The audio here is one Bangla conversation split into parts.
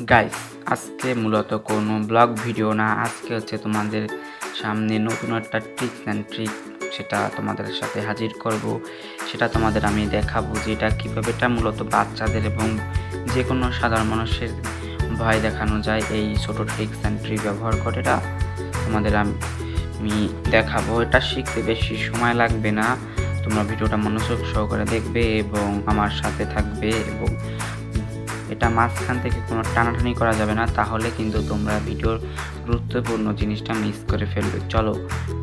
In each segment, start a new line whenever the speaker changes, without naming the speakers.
গাইস, আজকে মূলত কোনো ব্লগ ভিডিও না, আজকে হচ্ছে তোমাদের সামনে নতুন একটা টিপস অ্যান্ড ট্রিক, সেটা তোমাদের সাথে হাজির করব। সেটা তোমাদের আমি দেখাবো যে এটা কীভাবে, এটা মূলত বাচ্চাদের এবং যে কোনো সাধারণ মানুষের ভয় দেখানো যায়। এই ছোটো ট্রিক্স অ্যান্ড ট্রিক ব্যবহার করে এটা তোমাদের আমি দেখাবো। এটা শিখতে বেশি সময় লাগবে না, তোমরা ভিডিওটা মনোযোগ সহকারে দেখবে এবং আমার সাথে থাকবে। এবং এটা মাঝখান থেকে কোনো টানাটানি করা যাবে না, তাহলে কিন্তু তোমরা ভিডিওর গুরুত্বপূর্ণ জিনিসটা মিস করে ফেলবে। চলো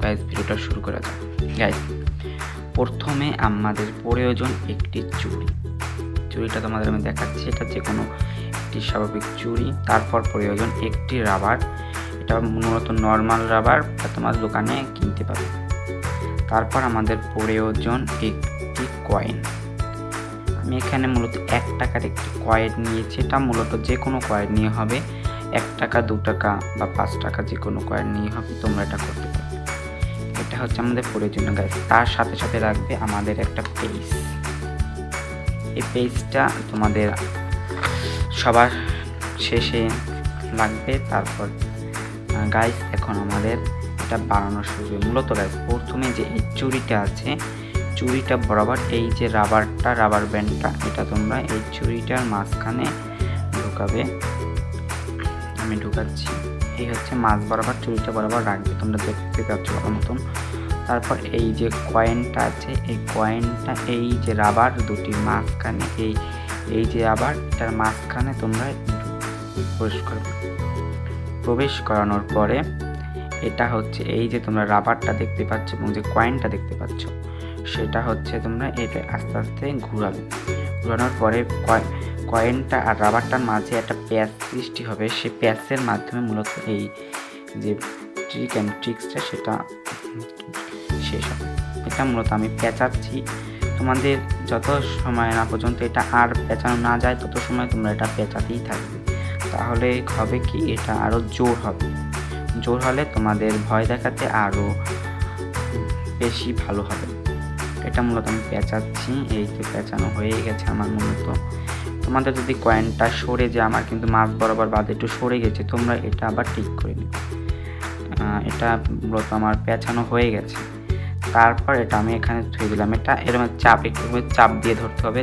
গাইস, ভিডিওটা শুরু করা যাক। গাইস, প্রথমে আমাদের প্রয়োজন একটি চুড়িটা তোমাদের আমি দেখাচ্ছি। এটা যে কোনো একটি স্বাভাবিক চুড়ি। তারপর প্রয়োজন একটি রাবার, এটা মূলত নর্মাল রাবার, তোমার দোকানে কিনতে পাবে। তারপর আমাদের প্রয়োজন একটি কয়েন। আমি এখানে মূলত 1 টাকার একটি কয়েন নিয়েছি। এটা মূলত যে কোনো কয়েন নিয়ে হবে, 1 টাকা 2 টাকা বা 5 টাকা, যে কোনো কয়েন নিয়ে হবে, তোমরা এটা করতে পারবে। এটা হচ্ছে আমাদের প্রয়োজনীয় গাইস। তার সাথে সাথে রাখবে আমাদের একটা পেজ। এই পেজটা তোমাদের সবার শেষে লাগবে। তারপর গাইস, এখন আমাদের এটা বানানো শুরু। মূলত গাইস, প্রথমে যে এই চুড়িটা আছে, চুড়িটা বরাবর এই যে রাবার ব্যান্ডটা, এটা তোমরা এই চুড়িটার মাঝখানে ঢুকাবে। আমি ঢুকাচ্ছি। এই হচ্ছে মাঝ বরাবর চুড়িটা বরাবর রাখবে, তোমরা দেখতে পাচ্ছ মতন। তারপর এই যে কয়েনটা আছে, এই কয়েনটা এই যে রাবার দুটির মাঝখানে, এই যে রাবার, এটার মাঝখানে তোমরা প্রবেশ করবে। প্রবেশ করানোর পরে এটা হচ্ছে এই যে তোমরা রাবারটা দেখতে পাচ্ছ এবং যে কয়েনটা দেখতে পাচ্ছ, সেটা হচ্ছে তোমরা এটা আস্তে আস্তে ঘোরাবে। ঘোরানোর পরে কয়েনটা আর রাবারটার মাঝে একটা প্যাচ সৃষ্টি হবে। সেই প্যাচের মাধ্যমে মূলত এই যে ট্রিক অ্যান্ড ট্রিক্সটা সেটা শেষ হবে। এটা মূলত আমি পেঁচাচ্ছি। তোমাদের যত সময় না পর্যন্ত এটা আর পেঁচানো না যায়, তত সময় তোমরা এটা পেঁচাতেই থাকবে। তাহলে হবে কি, এটা আরও জোর হবে। জোর হলে তোমাদের ভয় দেখাতে আরও বেশি ভালো হবে। এটা মূলত আমি পেঁচাচ্ছি। এই যে পেঁচানো হয়ে গেছে আমার। মূলত তোমাদের যদি কয়েনটা সরে যায়, আমার কিন্তু মাঝ বরাবর বাদ একটু সরে গেছে, তোমরা এটা আবার ঠিক করে নিবে। এটা মূলত আমার পেঁচানো হয়ে গেছে। তারপর এটা আমি এখানে ধুয়ে দিলাম। এটা এরকম একটু চাপ দিয়ে ধরতে হবে,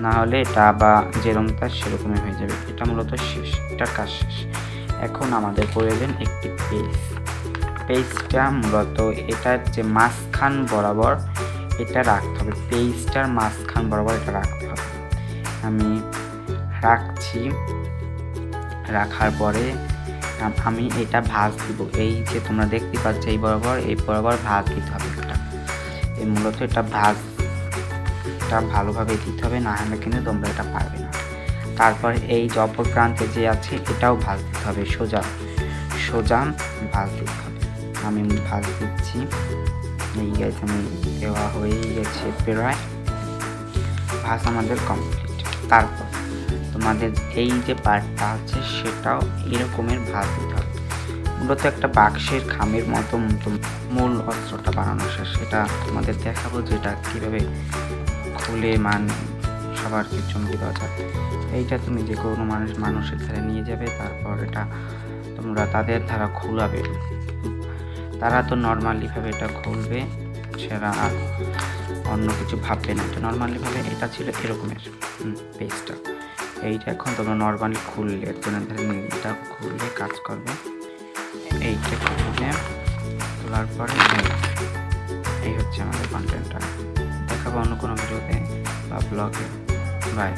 না হলে এটা বা যেরকমটা সেরকমই হয়ে যাবে। এটা মূলত শেষ, এটার কাজ শেষ। এখন আমাদের প্রয়োজন একটি পেজটা মূলত এটার যে মাঝখান বরাবর এটা রাখতে হবে। পেজটার মাঝখান বরাবর এটা রাখতে হবে। আমি রাখছি। রাখার পরে আমি এটা ভাঁজ দিব। এই যে তোমরা দেখতে পাচ্ছ, এই বরাবর ভাঁজ দিতে হবে। এই মূলত এটা ভাঁজটা ভালোভাবে দিতে হবে, না হলে কিন্তু তোমরা এটা পারবে না। তারপর এই যে অপর প্রান্তে যে আছে, এটাও ভাঁজ দিতে হবে। সোজা ভাঁজ দিতে হবে। আমি ভাঁজ দিচ্ছি। এই গাইস, আমি দেওয়া হয়ে গেছে প্রায়। ভাঁজ আমাদের কমপ্লিট। তারপর তোমাদের এই যে পার্টটা আছে, সেটাও এরকমের ভাঁজ দিতে হবে। মূলত একটা বাক্সের খামের মতো মূল অস্ত্রটা বানানো শেষ। এটা তোমাদের দেখাবো যে এটা কীভাবে খুলে সবারকে চমকে দেওয়া যায়। এইটা তুমি যে কোনো মানুষের ধারে নিয়ে যাবে। তারপর এটা তোমরা তাদের দ্বারা খুলাবে। তারা তো নর্মালিভাবে এটা খুলবে, সেরা আর অন্য কিছু ভাববে না। এটা নর্মালিভাবে এটা ছিল এরকমের পেজটা। এইটা এখন তোমরা নর্মালি খুললে, একজনের ধারে নিয়ে এটা খুললে কাজ করবে। এইটা খুললে তোলার পরে এই হচ্ছে আমাদের কন্টেন্টটা। দেখাবো অন্য কোনো ভিডিওতে বা ব্লগে। বাই।